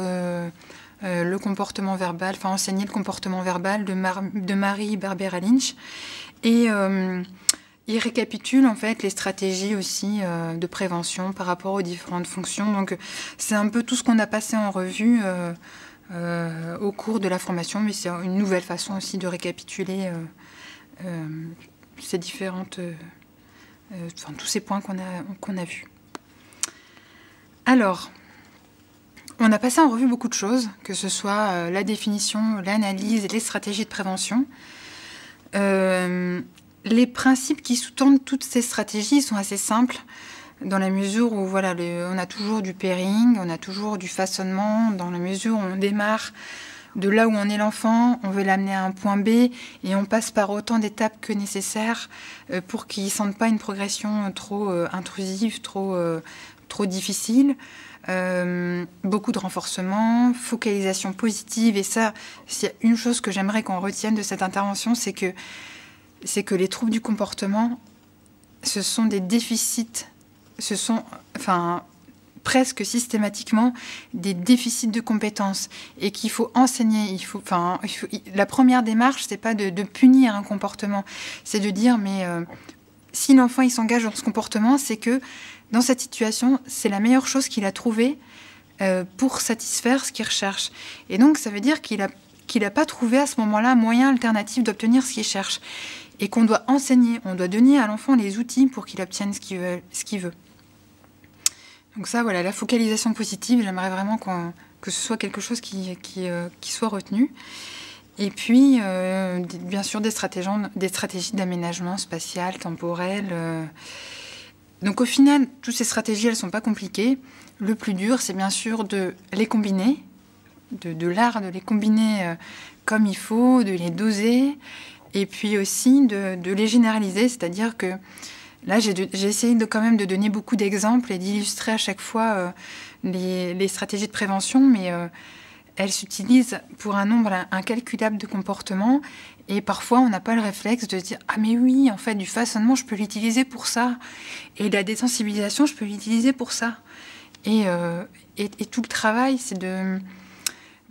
Speaker 1: Le comportement verbal, enfin enseigner le comportement verbal de Marie Berbera Lynch. Et il récapitule en fait les stratégies aussi de prévention par rapport aux différentes fonctions. Donc c'est un peu tout ce qu'on a passé en revue au cours de la formation, mais c'est une nouvelle façon aussi de récapituler ces différentes, tous ces points qu'on a vus. Alors, on a passé en revue beaucoup de choses, que ce soit la définition, l'analyse et les stratégies de prévention. Les principes qui sous-tendent toutes ces stratégies sont assez simples, dans la mesure où voilà, on a toujours du pairing, on a toujours du façonnement, dans la mesure où on démarre de là où on est l'enfant, on veut l'amener à un point B, et on passe par autant d'étapes que nécessaire pour qu'il ne sente pas une progression trop intrusive, trop difficile. beaucoup de renforcement, focalisation positive. Et ça, s'il y a une chose que j'aimerais qu'on retienne de cette intervention, c'est que les troubles du comportement, ce sont des déficits, presque systématiquement des déficits de compétences et qu'il faut enseigner. La première démarche, c'est pas de punir un comportement, c'est de dire si l'enfant il s'engage dans ce comportement, c'est que dans cette situation, c'est la meilleure chose qu'il a trouvée pour satisfaire ce qu'il recherche. Et donc, ça veut dire qu'il a pas trouvé à ce moment-là un moyen alternatif d'obtenir ce qu'il cherche. Et qu'on doit enseigner, on doit donner à l'enfant les outils pour qu'il obtienne ce qu'il veut. Donc ça, voilà, la focalisation positive, j'aimerais vraiment que ce soit quelque chose qui soit retenu. Et puis, bien sûr, des stratégies d'aménagement spatial, temporel. Donc au final, toutes ces stratégies, elles ne sont pas compliquées. Le plus dur, c'est bien sûr de les combiner, de l'art de les combiner comme il faut, de les doser, et puis aussi de les généraliser, c'est-à-dire que là, j'ai essayé quand même de donner beaucoup d'exemples et d'illustrer à chaque fois les stratégies de prévention, mais elles s'utilisent pour un nombre incalculable de comportements. Et parfois, on n'a pas le réflexe de se dire « Ah mais oui, en fait, du façonnement, je peux l'utiliser pour ça. Et la désensibilisation, je peux l'utiliser pour ça. » Et tout le travail, c'est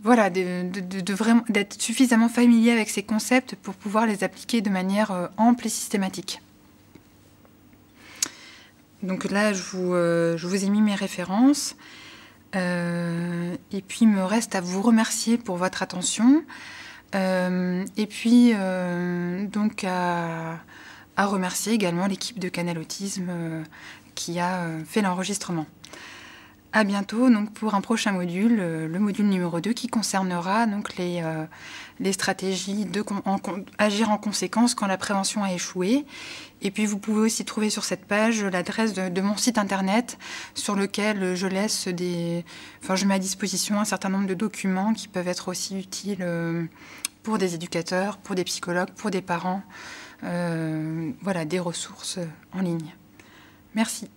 Speaker 1: vraiment d'être suffisamment familier avec ces concepts pour pouvoir les appliquer de manière ample et systématique. Donc là, je vous ai mis mes références. Et puis, il me reste à vous remercier pour votre attention. Et puis, donc, à remercier également l'équipe de Canal Autisme qui a fait l'enregistrement. À bientôt donc, pour un prochain module, le module numéro 2, qui concernera donc, les stratégies agir en conséquence quand la prévention a échoué. Et puis vous pouvez aussi trouver sur cette page l'adresse de mon site internet sur lequel je mets à disposition un certain nombre de documents qui peuvent être aussi utiles pour des éducateurs, pour des psychologues, pour des parents. Voilà, des ressources en ligne. Merci.